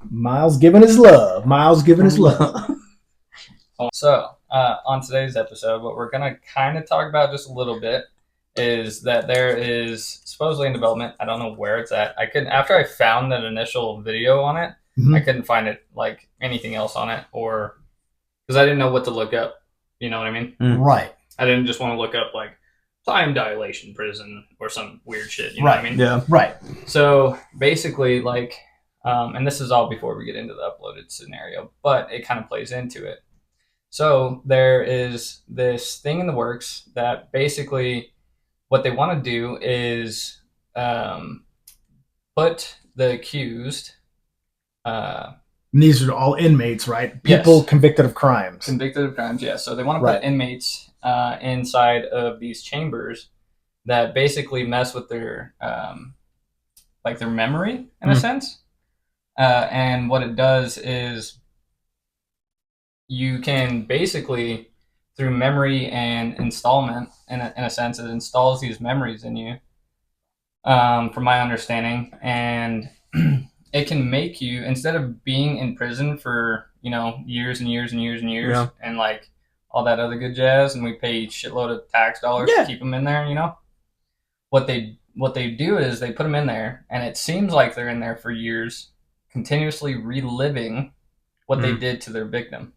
Myles giving his love. Myles giving his love. So, on today's episode, what we're going to kind of talk about just a little bit is that there is supposedly in development. I don't know where it's at. After I found that initial video on it, I couldn't find it like anything else on it, or because I didn't know what to look up. You know what I mean? Right. I didn't just want to look up like time dilation prison or some weird shit. You know Right. what I mean? Yeah. Right. So basically, like, and this is all before we get into the uploaded scenario, but it kind of plays into it. So there is this thing in the works that basically what they want to do is put the accused. And these are all inmates, right? People convicted of crimes. Convicted of crimes, yeah. So they want to put inmates inside of these chambers that basically mess with their like their memory in a sense. And what it does is you can basically, through memory and installment, in a sense, it installs these memories in you, from my understanding, and it can make you, instead of being in prison for, years and years and years and years, and like all that other good jazz, and we pay shitload of tax dollars to keep them in there, what they do is they put them in there, and it seems like they're in there for years, continuously reliving what they did to their victim.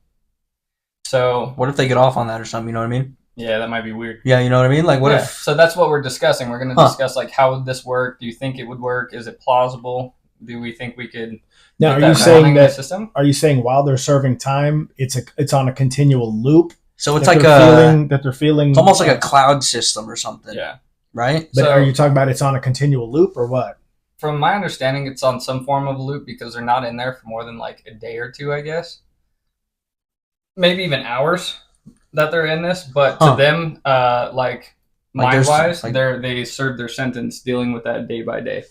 So what if they get off on that or something? You know what I mean? Yeah, that might be weird. Yeah, you know what I mean? Like, what if? So that's what we're discussing. We're going to discuss like, how would this work? Do you think it would work? Is it plausible? Do we think we could? Now, are you saying while they're serving time, it's on a continual loop? So it's like they're feeling. It's almost like a cloud system or something. Yeah. Right. But are you talking about it's on a continual loop or what? From my understanding, it's on some form of loop because they're not in there for more than like a day or two, I guess. Maybe even hours that they're in this, but to them, like mind-wise, they serve their sentence dealing with that day by day.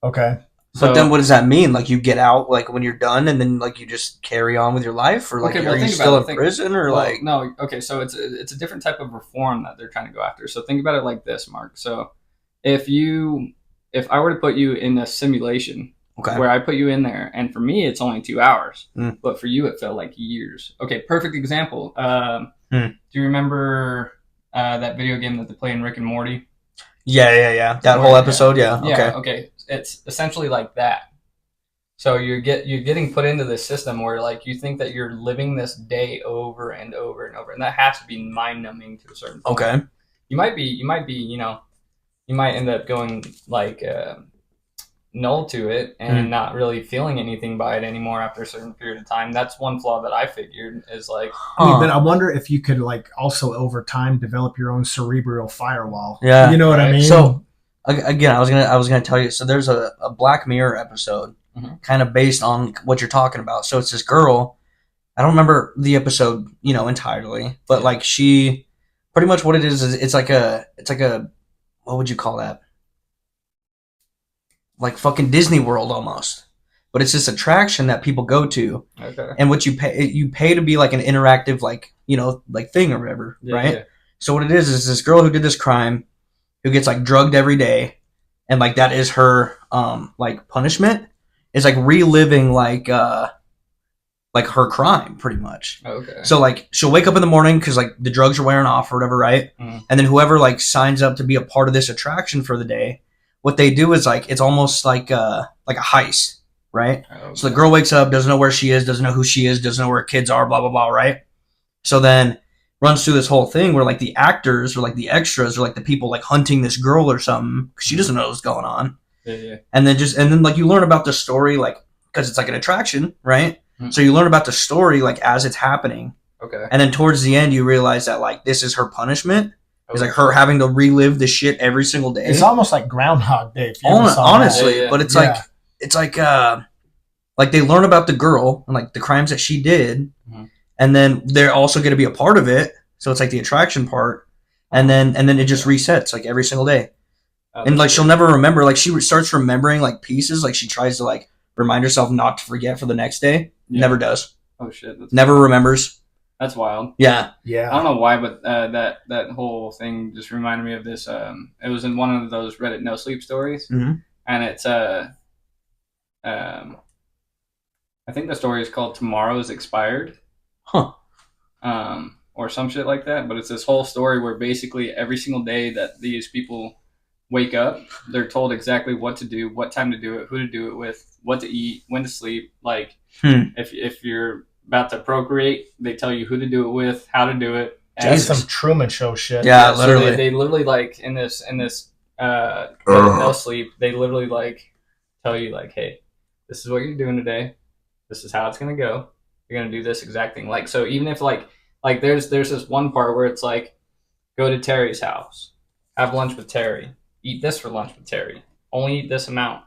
Okay. So, but then what does that mean? Like, you get out like when you're done, and then like you just carry on with your life, or like are you still in prison, or like no? Okay, so it's a different type of reform that they're trying to go after. So think about it like this, Mark. So if I were to put you in a simulation, where I put you in there, and for me it's only 2 hours, but for you it felt like years. Okay, perfect example. Do you remember that video game that they play in Rick and Morty? Yeah. That whole episode, yeah. Okay. It's essentially like that. So you're getting put into this system where like you think that you're living this day over and over and over, and that has to be mind numbing to a certain point. Okay. You might end up going like null to it and not really feeling anything by it anymore after a certain period of time. That's one flaw that I figured is like. But I wonder if you could like also over time develop your own cerebral firewall. Yeah, you know what I mean. So again, I was gonna tell you. So there's a Black Mirror episode, kind of based on what you're talking about. So it's this girl. I don't remember the episode, entirely, but like she, pretty much what it is it's like a what would you call that? Like fucking Disney World almost, but it's this attraction that people go to, and what you pay to be like an interactive like thing or whatever, right? Yeah. So what it is this girl who did this crime, who gets like drugged every day, and like that is her like punishment, is like reliving like her crime pretty much. Okay. So like she'll wake up in the morning because like the drugs are wearing off or whatever, right? And then whoever like signs up to be a part of this attraction for the day, what they do is like it's almost like a heist, right? Okay. So the girl wakes up, doesn't know where she is, doesn't know who she is, doesn't know where her kids are, blah blah blah, right? So then runs through this whole thing where like the actors or like the extras or like the people like hunting this girl or something, because she doesn't know what's going on. Yeah. And then like you learn about the story, like because it's like an attraction, right? So you learn about the story like as it's happening. Okay. And then towards the end you realize that like this is her punishment. It's like her having to relive the shit every single day. It's almost like Groundhog Day. If you honestly, but it's like they learn about the girl and like the crimes that she did, and then they're also going to be a part of it. So it's like the attraction part, and then it just resets like every single day, and like she'll never remember. Like she starts remembering like pieces. Like she tries to like remind herself not to forget for the next day. Yeah. Never does. Oh shit! Never remembers. That's wild. Yeah. I don't know why, but that whole thing just reminded me of this. It was in one of those Reddit no sleep stories, and it's I think the story is called Tomorrow is Expired. Huh. Or some shit like that. But it's this whole story where basically every single day that these people wake up, they're told exactly what to do, what time to do it, who to do it with, what to eat, when to sleep. Like, if you're about to procreate, they tell you who to do it with, how to do it. That's some Truman Show shit. Yeah, literally. So they literally, like, in this no sleep, they literally, like, tell you, like, hey, this is what you're doing today. This is how it's going to go. You're going to do this exact thing. Like, so even if, like there's this one part where it's like, go to Terry's house, have lunch with Terry, eat this for lunch with Terry, only eat this amount,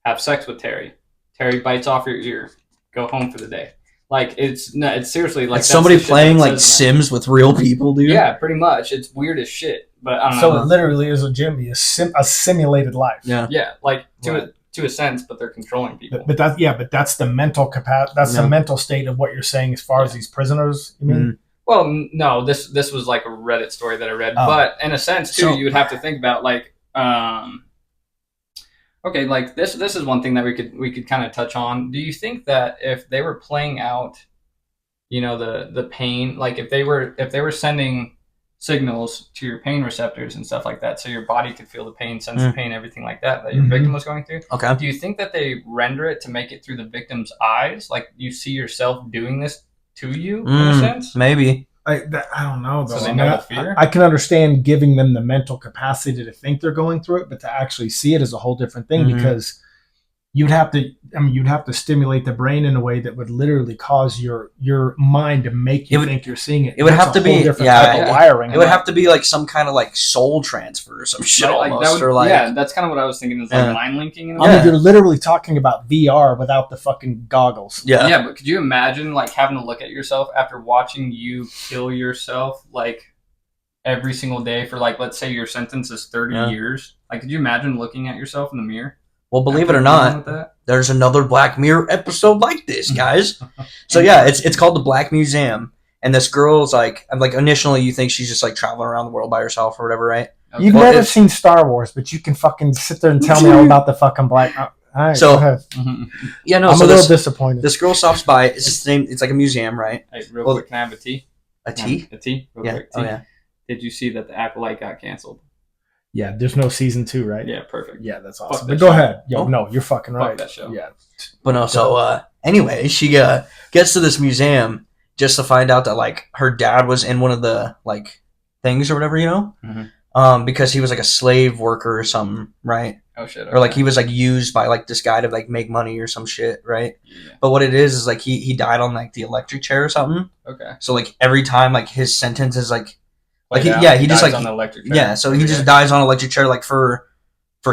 have sex with Terry, Terry bites off your ear, go home for the day. Like, it's seriously like, it's somebody playing like Sims with real people, dude. Yeah, pretty much. It's weird as shit. But I don't know. So it literally is a simulated life. Yeah, like to a sense, but they're controlling people. But that's the mental capacity. That's the mental state of what you're saying as far as these prisoners. You mean? Mm-hmm. Well, no. This was like a Reddit story that I read, but in a sense too, you would have to think about like, okay, like this is one thing that we could kind of touch on. Do you think that if they were playing out, the pain, like if they were sending signals to your pain receptors and stuff like that, so your body could feel the pain, sense the pain, everything like that your victim was going through. Okay. Do you think that they render it to make it through the victim's eyes, like you see yourself doing this to you in a sense? Maybe. I don't know though. So they know the fear? I can understand giving them the mental capacity to think they're going through it, but to actually see it is a whole different thing because you'd have to stimulate the brain in a way that would literally cause your mind to make you think you're seeing it. It would have to be type of wiring. It would have to be like some kind of like soul transfer or some shit almost. That's kind of what I was thinking. Is like mind linking. You're literally talking about VR without the fucking goggles. Yeah, but could you imagine like having to look at yourself after watching you kill yourself like every single day for like, let's say your sentence is 30 years? Like, could you imagine looking at yourself in the mirror? Well, believe it or not, there's another Black Mirror episode like this, guys. So yeah, it's called The Black Museum, and this girl's like initially you think she's just like traveling around the world by herself or whatever, right? Okay. You've never seen Star Wars, but you can fucking sit there and tell me all about the fucking Black. All right, so go ahead. Yeah, no, I'm a little disappointed. This girl stops by. It's the same. It's like a museum, right? Hey, real quick, can I have a tea? A tea? A tea? Real quick, tea. Oh yeah. Did you see that the Acolyte got canceled? Yeah, there's no season 2, right? Yeah, perfect. Yeah, that's awesome. But go ahead. Yeah, no, you're fucking right. Fuck that show. Yeah. But no, so anyway, she gets to this museum just to find out that like her dad was in one of the like things or whatever, because he was like a slave worker or something, right? Oh shit. Okay. Or like he was like used by like this guy to like make money or some shit, right? Yeah. But what it is like he died on like the electric chair or something. Okay. So like every time like his sentence is like he just like on the electric chair. so he just dies on electric chair like for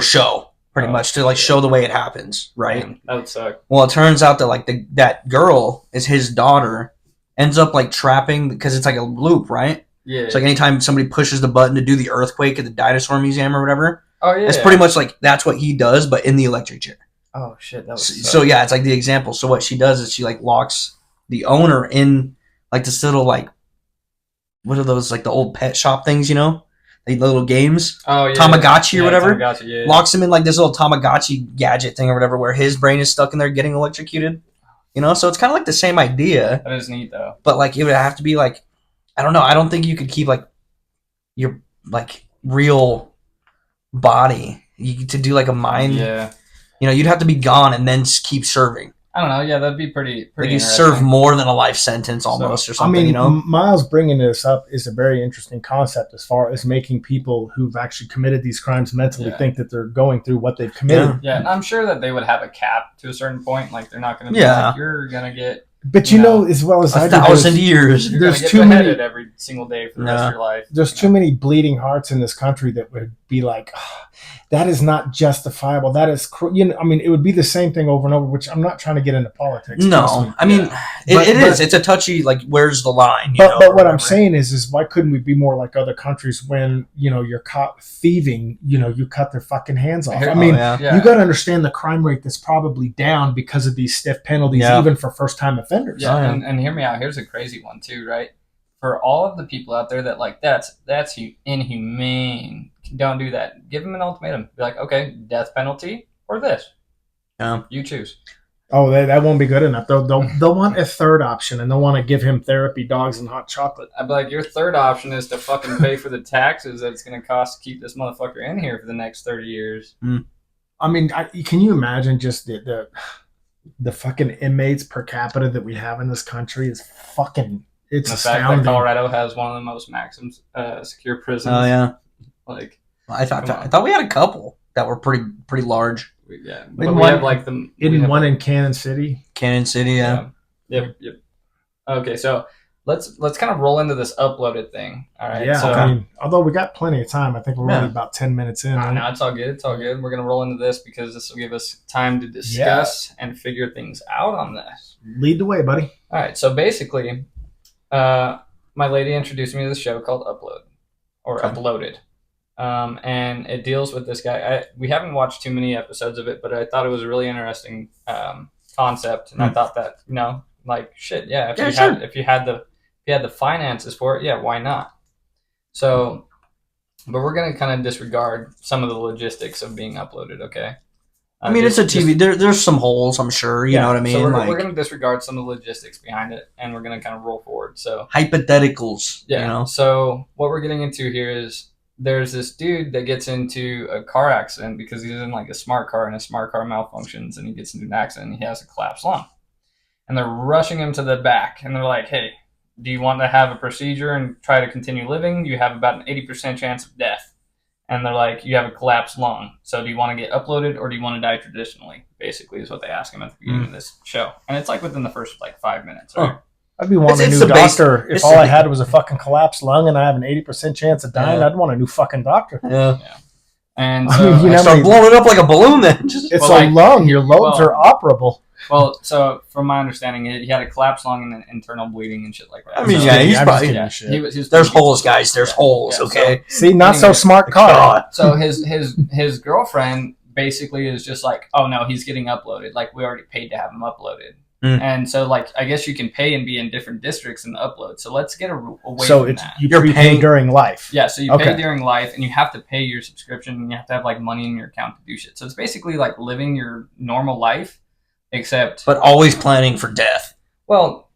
show, pretty much to like show the way it happens, right? Damn, that would suck. Well, it turns out that like that girl is his daughter, ends up like trapping because it's like a loop, right? Yeah. It's like anytime somebody pushes the button to do the earthquake at the dinosaur museum or whatever. Oh yeah. It's pretty much like that's what he does, but in the electric chair. Oh shit, that was so yeah, it's like the example. So what she does is she like locks the owner in like this little like. What are those, like the old pet shop things, the little games? Oh, yeah. Tamagotchi or whatever? Tamagotchi, yeah. Locks him in like this little Tamagotchi gadget thing or whatever where his brain is stuck in there getting electrocuted. So it's kind of like the same idea. That is neat, though. But like it would have to be like, I don't know. I don't think you could keep like your like real body. To do like a mind. Yeah. You'd have to be gone and then keep serving. I don't know. Yeah, that'd be pretty like you serve more than a life sentence almost or something, Myles bringing this up is a very interesting concept as far as making people who've actually committed these crimes mentally think that they're going through what they've committed. Yeah, and I'm sure that they would have a cap to a certain point. Like, they're not going to be like, you're going to get... But as well as 1,000 years. There's too many every single day for the rest of your life. There's too many bleeding hearts in this country that would be like, that is not justifiable. That is, it would be the same thing over and over. Which I'm not trying to get into politics. No, it is. It's a touchy. Like, where's the line? But what I'm saying is why couldn't we be more like other countries when you're caught thieving? You cut their fucking hands off. You got to understand the crime rate that's probably down because of these stiff penalties, even for first time offenders. Yeah, and hear me out. Here's a crazy one too, right? For all of the people out there that like that's inhumane, don't do that. Give them an ultimatum. Be like, okay, death penalty or this. Yeah, you choose. Oh, that won't be good enough. They'll want a third option, and they'll want to give him therapy dogs and hot chocolate. I'd be like, your third option is to fucking pay for the taxes that it's going to cost to keep this motherfucker in here for the next 30 years. I mean, can you imagine just the fucking inmates per capita that we have in this country is fucking, it's astounding. The fact that Colorado has one of the most maximum secure prisons. Oh yeah, like I thought we had a couple that were pretty large. Yeah, but we have like the one in Cannon City. Cannon City, yeah. Yep. Okay, so let's kind of roll into this uploaded thing. All right. Yeah. So, I mean, although we got plenty of time, I think we're only about 10 minutes in. No, it's all good. It's all good. We're gonna roll into this because this will give us time to discuss and figure things out on this. Lead the way, buddy. All right. So basically, my lady introduced me to this show called Uploaded. And it deals with this guy. We haven't watched too many episodes of it, but I thought it was a really interesting concept, and I thought that if you had the finances for it, yeah, why not? So, but we're gonna kind of disregard some of the logistics of being uploaded. Okay. I mean, it's a TV. There's some holes, I'm sure. You know what I mean? So we're going to disregard some of the logistics behind it, and we're going to kind of roll forward. So hypotheticals. Yeah. You know? So what we're getting into here is there's this dude that gets into a car accident because he's in like a smart car, and a smart car malfunctions, and he gets into an accident, and he has a collapsed lung. And they're rushing him to the back, and they're like, hey, do you want to have a procedure and try to continue living? You have about an 80% chance of death. And they're like, you have a collapsed lung. So do you want to get uploaded or do you want to die traditionally? Basically is what they ask him at the beginning of this show. And it's like within the first 5 minutes. Right? I'd be wanting a new doctor. If all I had was a fucking collapsed lung and I have an 80% chance of dying, I'd want a new fucking doctor. Yeah. And so you start blowing it up like a balloon then. It's a lung. Your lungs are operable. Well, so from my understanding, he had a collapsed lung and then internal bleeding and shit like that. I mean, so, he's probably there's holes, guys. There's holes. Okay. So, see, not so smart car. So his girlfriend basically is just like, oh no, he's getting uploaded. Like we already paid to have him uploaded. And so, like, I guess you can pay and be in different districts and upload. So let's get away from that. You're paying during life. Yeah, so you pay during life, and you have to pay your subscription, and you have to have like money in your account to do shit. So it's basically like living your normal life. But always planning for death. Well,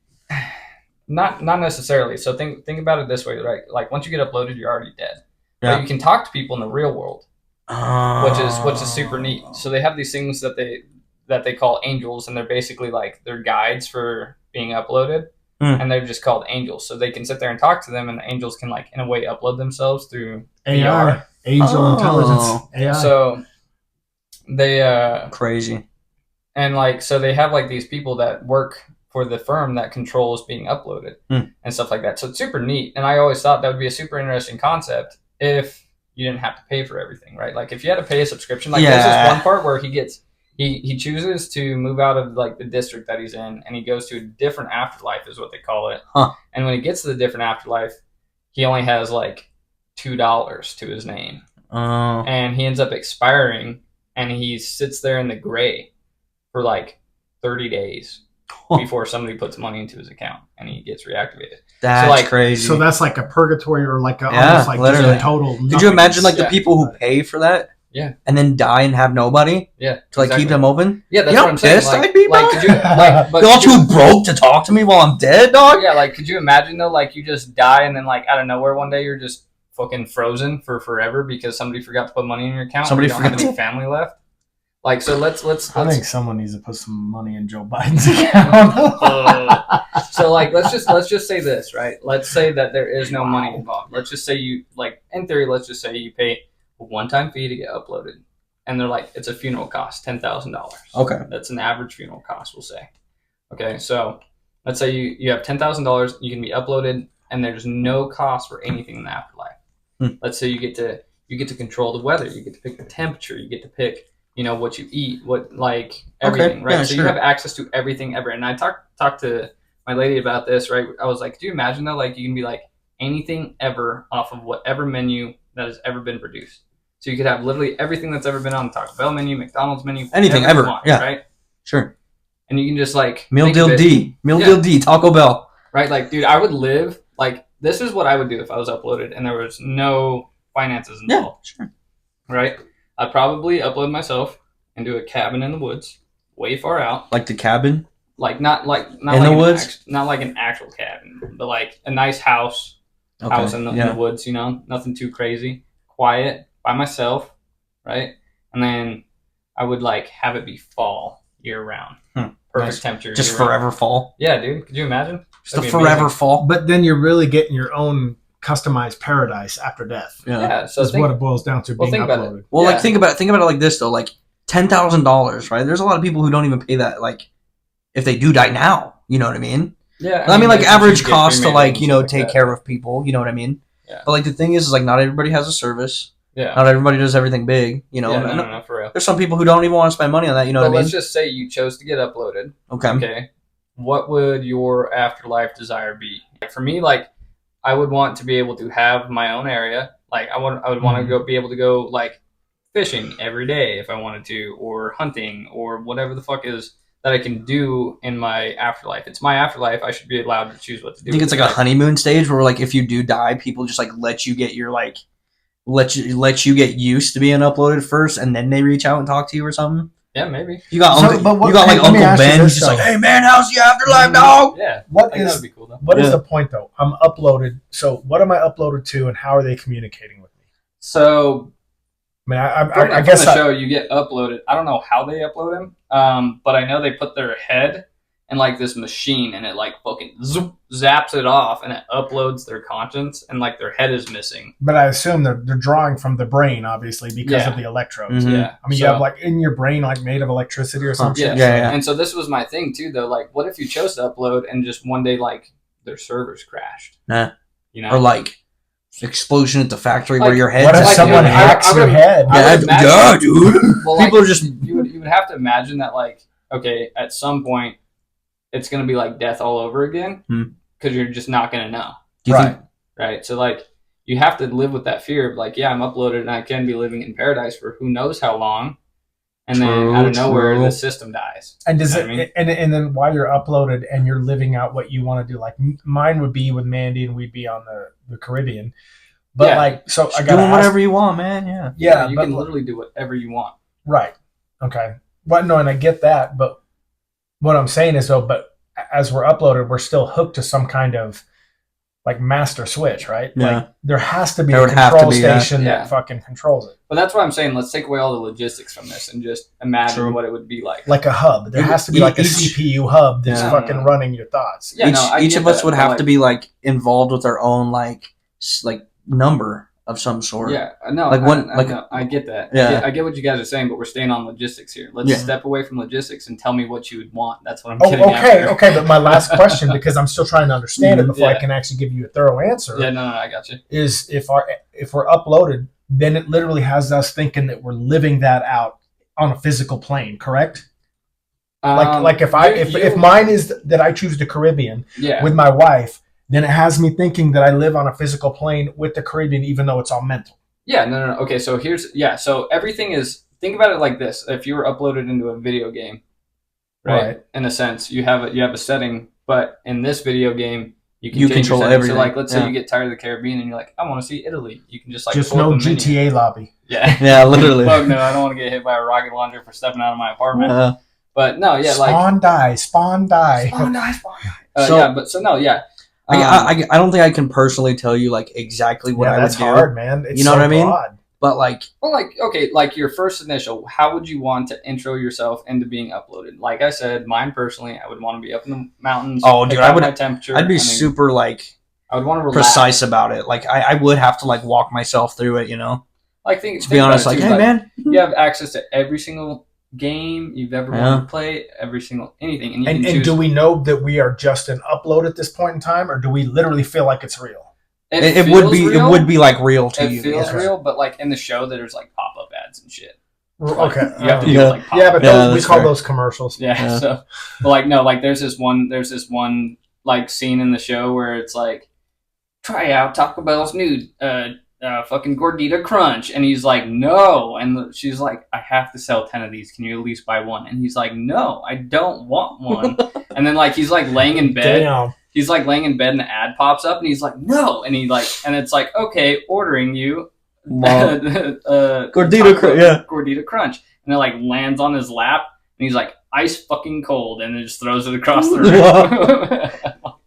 not necessarily. So think about it this way, right? Like once you get uploaded, you're already dead. Yeah. But you can talk to people in the real world, which is super neat. So they have these things that they call angels, and they're basically like they're guides for being uploaded, and they're just called angels. So they can sit there and talk to them, and the angels can like in a way upload themselves through AI, angel intelligence. AI. So they crazy. And like, so they have like these people that work for the firm that controls being uploaded and stuff like that. So it's super neat. And I always thought that would be a super interesting concept if you didn't have to pay for everything, right? Like if you had to pay a subscription, like there's this one part where he chooses to move out of like the district that he's in, and he goes to a different afterlife is what they call it. And when he gets to the different afterlife, he only has like $2 to his name. And he ends up expiring, and he sits there in the gray for like 30 days before somebody puts money into his account and he gets reactivated. That's crazy. So that's like a purgatory or like almost like just a total. Could you imagine like the people who pay for that? Yeah. And then die and have nobody? Yeah. To like keep them open? Yeah, that's what I'm saying. I'd be, like, could you, like, but you're too broke to talk to me while I'm dead, dog? Yeah, like could you imagine though, like you just die and then like out of nowhere one day you're just fucking frozen for forever because somebody forgot to put money in your account. Somebody don't have any family left. Like, so let's. I think someone needs to put some money in Joe Biden's account. So like, let's just say this, right? Let's say that there is no money involved. Let's just say you, like, in theory, let's just say you pay a one-time fee to get uploaded, and they're like, it's a funeral cost, $10,000. Okay, that's an average funeral cost, we'll say. Okay, so let's say you have $10,000, you can be uploaded, and there's no cost for anything in the afterlife. Let's say you get to control the weather, you get to pick the temperature, you get to pick, you know, what you eat, what, like, everything, right? Yeah, so you have access to everything ever. And I talked to my lady about this, right? I was like, do you imagine though, like, you can be like anything ever off of whatever menu that has ever been produced. So you could have literally everything that's ever been on the Taco Bell menu, McDonald's menu, anything ever, want, yeah, right? Sure. And you can just like Meal Deal D, Taco Bell, right? Like, dude, I would live like this is what I would do if I was uploaded and there was no finances involved. Yeah, sure. Right? I'd probably upload myself into a cabin in the woods way far out. Like the cabin? Not in like the woods? not like an actual cabin, but like a nice house. Okay. House in the woods, you know, nothing too crazy. Quiet, by myself, right? And then I would like have it be fall year round. Perfect temperature. Just forever fall? Yeah, dude. Could you imagine? Just the forever fall. But then you're really getting your own customized paradise after death. Yeah. So that's what it boils down to, being uploaded. Well, like think about it like this though, like $10,000, right? There's a lot of people who don't even pay that, like if they do die now, you know what I mean? Yeah. I mean like average cost to like, you know, take care of people, you know what I mean? Yeah. But like the thing is like not everybody has a service. Yeah. Not everybody does everything big, you know. Yeah, no, for real. There's some people who don't even want to spend money on that, you know what I mean? Let's just say you chose to get uploaded. Okay. What would your afterlife desire be? Like for me, like I would want to be able to have my own area. Like I would want to be able to go like fishing every day if I wanted to, or hunting, or whatever the fuck is that I can do in my afterlife. It's my afterlife. I should be allowed to choose what to do. I think it's like a honeymoon stage where like if you do die, people just like let you get your like let you get used to being uploaded first, and then they reach out and talk to you or something. Yeah, maybe. You got Uncle Ben who's just like, hey man, how's the afterlife, dog? Yeah. That would be cool though. What is the point though? I'm uploaded. So what am I uploaded to, and how are they communicating with me? So I mean, I guess the show you get uploaded. I don't know how they upload him, but I know they put their head in like this machine, and it like fucking zaps it off, and it uploads their conscience, and like their head is missing. But I assume they're drawing from the brain, obviously, because of the electrodes. Mm-hmm. Yeah, I mean, you have like in your brain like made of electricity or something. Yeah. And so this was my thing too, though. Like, what if you chose to upload and just one day like their servers crashed? You know, or like explosion at the factory like, where your head. What if someone hacks your head? Yeah, dude. Well, people like, are just you would have to imagine that like at some point it's gonna be like death all over again because you're just not gonna know. Right. So like you have to live with that fear of like, yeah, I'm uploaded and I can be living in paradise for who knows how long, and then out of nowhere the system dies. And does it? And then while you're uploaded and you're living out what you want to do, like mine would be with Mandy, and we'd be on the Caribbean. But like, so I got doing whatever you want, man. Yeah. You can literally do whatever you want. Right. Okay. But no, and I get that, but what I'm saying is though, but as we're uploaded, we're still hooked to some kind of like master switch, right? Yeah. Like there has to be a control station that fucking controls it. But that's what I'm saying. Let's take away all the logistics from this and just imagine what it would be like. Like a hub. There has to be like a CPU hub that's fucking running your thoughts. Yeah, each of us would have to be like involved with our own like number of some sort. Yeah, no, I get that. Yeah, I get what you guys are saying, but we're staying on logistics here. Let's step away from logistics and tell me what you would want. That's what I'm getting at. Okay. But my last question, because I'm still trying to understand it before I can actually give you a thorough answer. Yeah, no, I got you. Is if we're uploaded, then it literally has us thinking that we're living that out on a physical plane, correct? Like if mine is that I choose the Caribbean with my wife, then it has me thinking that I live on a physical plane with the Caribbean, even though it's all mental. Yeah, no. Okay, so so everything is, think about it like this. If you were uploaded into a video game, right? In a sense, you have a setting, but in this video game, you can control everything. So like, let's say you get tired of the Caribbean and you're like, I want to see Italy. You can just like no GTA lobby. Yeah. Yeah, literally. Fuck no, I don't want to get hit by a rocket launcher for stepping out of my apartment. But no, spawn die. I don't think I can personally tell you like exactly what I would do. That's hard, man. It's you know what I mean? Broad. But like, like your first initial, how would you want to intro yourself into being uploaded? Like I said, mine personally, I would want to be up in the mountains. Oh, dude, my temperature. I'd be super like. I would want to relax. Precise about it. Like I would have to like walk myself through it, you know. Like to be honest, like, hey man, you have access to every single game you've ever wanted to play, every single anything, and do we know that we are just an upload at this point in time, or do we literally feel like it's real? It would be like real to you. It feels real, but like in the show, there's like pop-up ads and shit. Okay, you have to do like but we call those commercials. Yeah. So, but like no, like there's this one like scene in the show where it's like, try out Taco Bell's new fucking Gordita Crunch, and he's like, no, and she's like, I have to sell 10 of these. Can you at least buy one? And he's like, no, I don't want one. And then like he's like laying in bed. Damn. He's like laying in bed, and the ad pops up, and he's like, no, and it's like, okay, ordering you Gordita Crunch, Gordita Crunch, and it like lands on his lap, and he's like, ice fucking cold, and then just throws it across the room.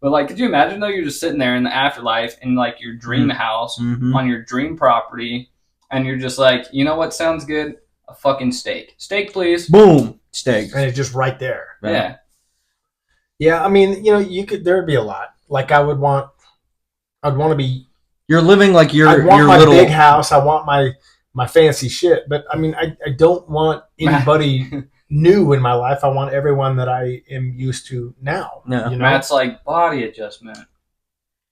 But like, could you imagine though? You're just sitting there in the afterlife in like your dream house on your dream property, and you're just like, you know what sounds good? A fucking steak. Steak, please. Boom. Steak. And it's just right there. Yeah. Yeah, I mean, there'd be a lot. Like I'd want to be. You're living like I want my big house. I want my fancy shit. But I mean, I don't want anybody new in my life. I want everyone that I am used to now. Yeah. Matt's like body adjustment.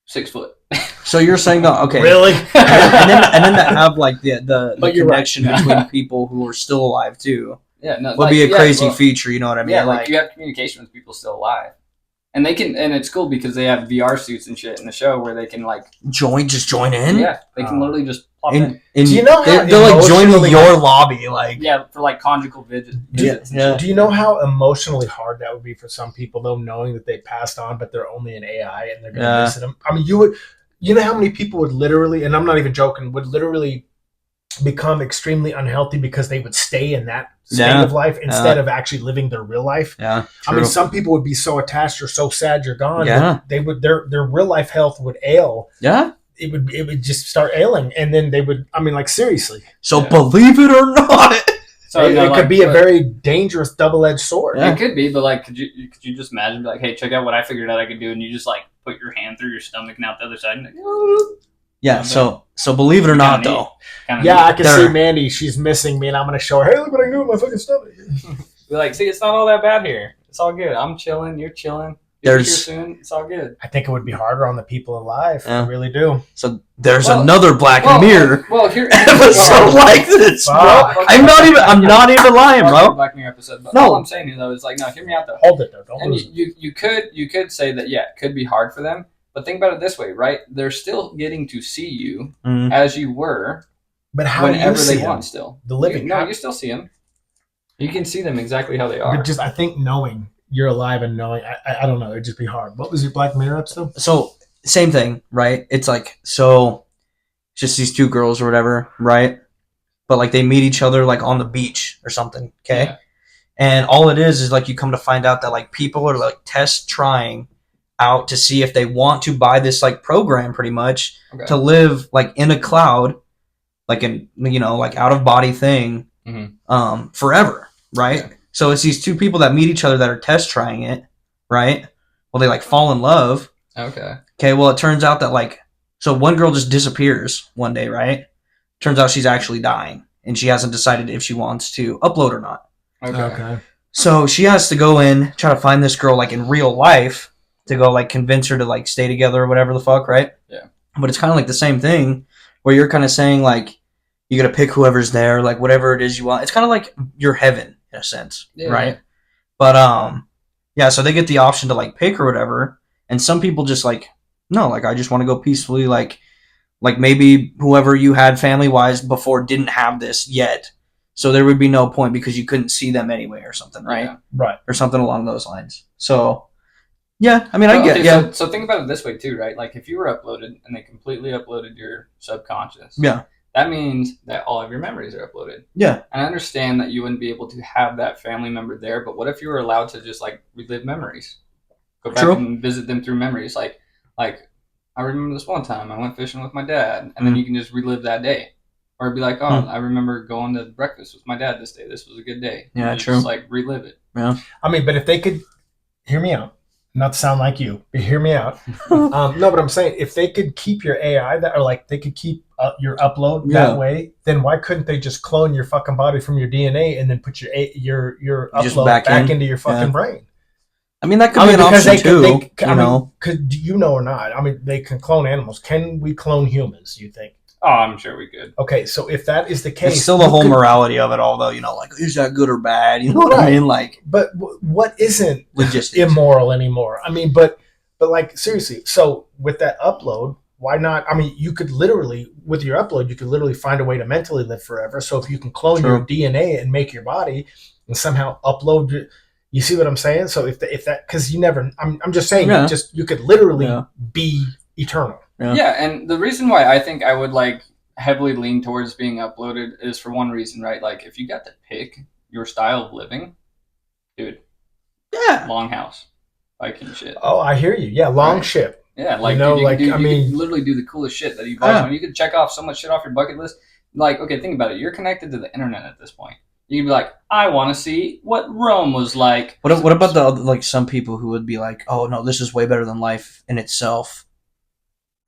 6 foot. So you're saying that, okay. Really? and then to have like the connection between people who are still alive too. Yeah, no, would be a crazy feature, you know what I mean? Yeah, like you have communication with people still alive. And they can, and it's cool because they have VR suits and shit in the show where they can like join in. Yeah, they can literally just pop in. Do you know how they'll like join your lobby, like for like conjugal visits. Yeah. Do you know how emotionally hard that would be for some people though, knowing that they passed on, but they're only an AI and they're going to visit them? I mean, you know how many people would literally, and I'm not even joking, would literally become extremely unhealthy because they would stay in that state of life instead of actually living their real life. Yeah, true. I mean, some people would be so attached or so sad you're gone. Yeah, they would their real life health would ail. Yeah, it would just start ailing, and then they would. I mean, like seriously. So believe it or not, so it could be a very dangerous double-edged sword. Yeah. It could be, but like, could you just imagine, like, hey, check out what I figured out I could do, and you just like put your hand through your stomach and out the other side, and like, yeah. So believe it or not, though. I can see Mandy. She's missing me, and I'm gonna show her. Hey, look what I can do with my fucking stomach. Be like, see, it's not all that bad here. It's all good. I'm chilling. You're chilling. You're here soon. It's all good. I think it would be harder on the people alive. I really do. So there's another Black Mirror here episode like this, bro. I'm not even lying, bro. Black Mirror episode. But all I'm saying here though is like, no, hear me out though. Hold it though. Don't lose it. You could say that it could be hard for them. But think about it this way, right? They're still getting to see you as you were, but how whenever do you see they them? want. Still, the living. You still see them. You can see them exactly how they are. But just I think knowing you're alive and knowing, I don't know, it'd just be hard. What was your Black Mirror episode? So same thing, right? It's like just these two girls or whatever, right? But like they meet each other like on the beach or something, okay? Yeah. And all it is like you come to find out that like people are like trying out to see if they want to buy this like program pretty much to live like in a cloud, like in like out of body thing forever, right? Yeah. So it's these two people that meet each other that are test trying it, right? Well, they like fall in love. Okay, well it turns out that like so one girl just disappears one day, right? Turns out she's actually dying and she hasn't decided if she wants to upload or not. Okay. So she has to go in, try to find this girl like in real life to go like convince her to like stay together or whatever the fuck, right? Yeah. But it's kind of like the same thing where you're kind of saying like you got to pick whoever's there, like whatever it is you want. It's kind of like your heaven in a sense, right? But so they get the option to like pick or whatever, and some people just like no, like I just want to go peacefully, like maybe whoever you had family wise before didn't have this yet, so there would be no point because you couldn't see them anyway or something, right? Yeah. Right, or something along those lines. So. Yeah, I mean, I get. Yeah. So think about it this way too, right? Like if you were uploaded and they completely uploaded your subconscious, that means that all of your memories are uploaded. Yeah, and I understand that you wouldn't be able to have that family member there, but what if you were allowed to just like relive memories, go back and visit them through memories? Like I remember this one time I went fishing with my dad, and then you can just relive that day, or be like, I remember going to breakfast with my dad this day. This was a good day. Yeah, true. Just like relive it. Yeah, I mean, but if they could hear me out. Not to sound like you, but hear me out. No, but I'm saying if they could keep your AI or like they could keep your upload that way, then why couldn't they just clone your fucking body from your DNA and then put your upload back into your fucking brain? I mean, that could be an option too. Could you know or not? I mean, they can clone animals. Can we clone humans? You think? Oh, I'm sure we could. Okay, so if that is the case, it's still the whole morality of it all, though. Like, is that good or bad? You know what I mean? Like, but what isn't logistics immoral anymore? I mean, but like seriously. So with that upload, why not? I mean, you could literally with your upload, you could literally find a way to mentally live forever. So if you can clone your DNA and make your body and somehow upload, you see what I'm saying? So if that, because you never, I'm just saying, you could literally be eternal. Yeah, and the reason why I think I would like heavily lean towards being uploaded is for one reason, right? Like if you got to pick your style of living, dude. Yeah. Long house, Viking shit. Oh, I hear you. Yeah, long ship. Yeah, like you know, dude, you I can mean, literally do the coolest shit that you've always wanted. You could check off so much shit off your bucket list. Like, okay, think about it. You're connected to the internet at this point. You can be like, I want to see what Rome was like. What about the like some people who would be like, oh no, this is way better than life in itself,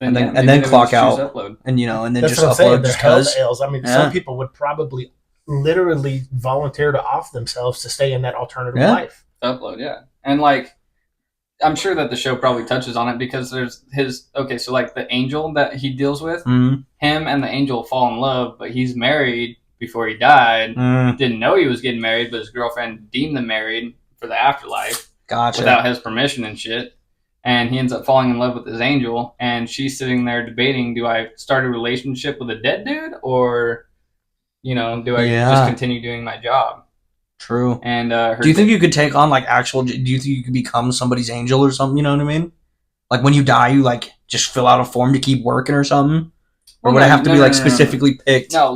and then clock out, upload. and and then that's just what I'm saying. upload They're just because. ales. I mean, some people would probably literally volunteer to off themselves to stay in that alternative life. Upload, yeah, and like, I'm sure that the show probably touches on it because there's so like the angel that he deals with, him and the angel fall in love, but he's married before he died. Didn't know he was getting married, but his girlfriend deemed them married for the afterlife. Gotcha. Without his permission and shit. And he ends up falling in love with his angel, and she's sitting there debating, do I start a relationship with a dead dude, or, do I just continue doing my job? True. And do you think you could take on, like, do you think you could become somebody's angel or something, you know what I mean? Like, when you die, you, like, just fill out a form to keep working or something? Or would it have to be, specifically picked? No,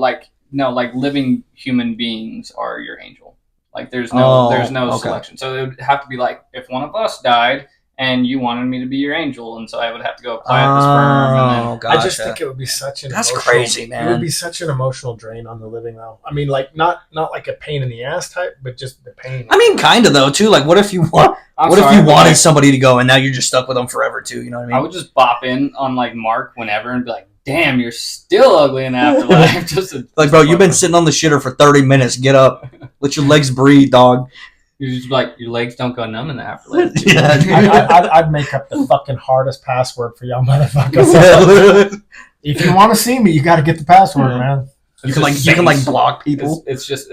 like living human beings are your angel. Like, there's no selection. So it would have to be like, if one of us died and you wanted me to be your angel, and so I would have to go apply at the sperm. And then, gotcha. I just think it would be such an crazy, man. It would be such an emotional drain on the living, though. I mean, like, not like a pain in the ass type, but just the pain. I mean, kind of, though, too. Like, what if you wanted somebody to go and now you're just stuck with them forever, too? You know what I mean? I would just bop in on, like, Mark whenever and be like, damn, you're still ugly in afterlife. Bro, you've been sitting on the shitter for 30 minutes. Get up. Let your legs breathe, dog. You're just like, your legs don't go numb in the afterlife. I'd make up the fucking hardest password for y'all motherfuckers. If you want to see me, you got to get the password, man. You can block people. It's just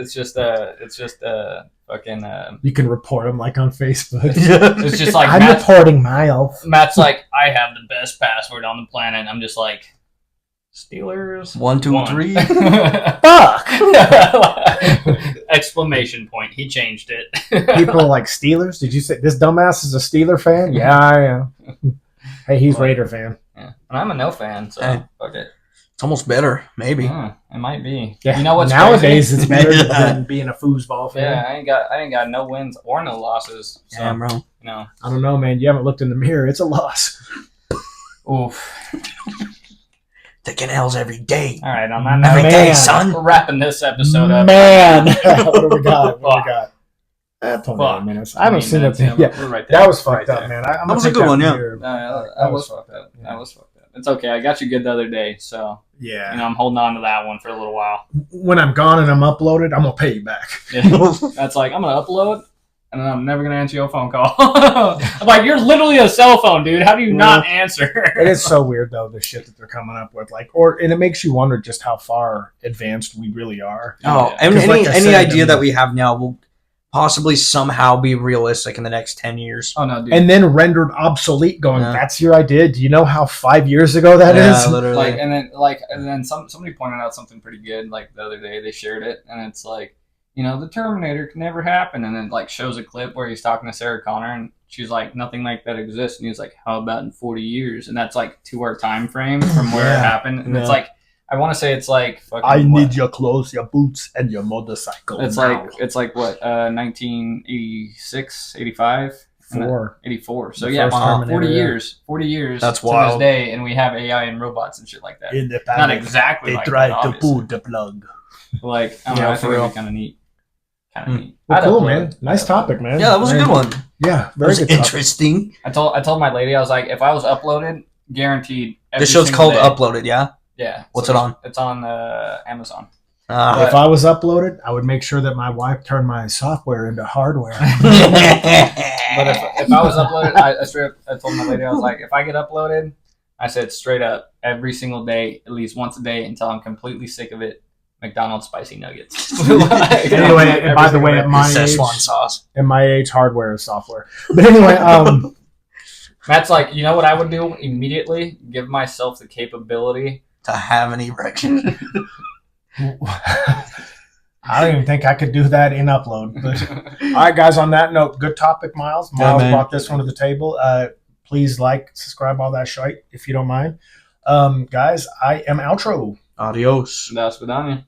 fucking. You can report them like on Facebook. It's just like I'm reporting Myles. Matt's like, I have the best password on the planet. I'm just like, Steelers 1, 2, 3. Fuck! Exclamation point. He changed it. People are like, Steelers? Did you say this dumbass is a Steeler fan? Yeah, I am. Hey, he's Raider fan. Yeah. And I'm a no fan, so fuck it. It's almost better, maybe. It might be. Yeah. You know what's nowadays crazy? it's better than being a foosball fan. Yeah, I ain't got no wins or no losses. So, yeah, bro. I don't know, man. You haven't looked in the mirror. It's a loss. Oof. Taking L's every day. All right, on that every day, son. We're wrapping this episode up. Man, what do we got? 28 minutes. I haven't seen it. Yeah, right there. That was fucked up, man. That was a good one, yeah. That was fucked up. That was fucked up. It's okay. I got you good the other day, so yeah. I'm holding on to that one for a little while. When I'm gone and I'm uploaded, I'm gonna pay you back. Yeah. That's like, I'm gonna upload, and then I'm never gonna answer your phone call. I'm like, you're literally a cell phone, dude. How do you not answer? It is so weird though, the shit that they're coming up with, and it makes you wonder just how far advanced we really are. Oh, and any idea that we have now will possibly somehow be realistic in the next 10 years. Oh no, dude. And then rendered obsolete. That's your idea? Do you know how 5 years ago that is? Literally. And then somebody pointed out something pretty good. Like the other day, they shared it, and it's like, the Terminator can never happen. And then like shows a clip where he's talking to Sarah Connor, and she's like, nothing like that exists. And he's like, how about in 40 years? And that's like to our time frame from where it happened. And it's like, I want to say it's like fucking. I need your clothes, your boots, and your motorcycle. It's now. like what 1986, 85, 84. So the 40 years. 40 years. That's wild. To this day, and we have AI and robots and shit like that. In the Not exactly. They like tried that, to pull the plug. Like I think it'd be kind of neat. Well, cool, man. Nice topic, man. Yeah, that was a good one. Yeah, very good. Interesting. I told my lady, I was like, if I was uploaded, guaranteed. This show's called Uploaded, yeah. Yeah. What's it on? It's on Amazon. If I was uploaded, I would make sure that my wife turned my software into hardware. But if I was uploaded, I told my lady, I was like, if I get uploaded, I said straight up, every single day, at least once a day, until I'm completely sick of it, McDonald's spicy nuggets. Anyway, and by the way, at my age, hardware is software. But anyway, Matt's like, you know what I would do immediately? Give myself the capability to have an erection. I don't even think I could do that in upload. But all right, guys, on that note, good topic, Myles. Myles brought this one to the table. Please subscribe, all that shite, if you don't mind. Guys, I am outro. Adios. Das vidania.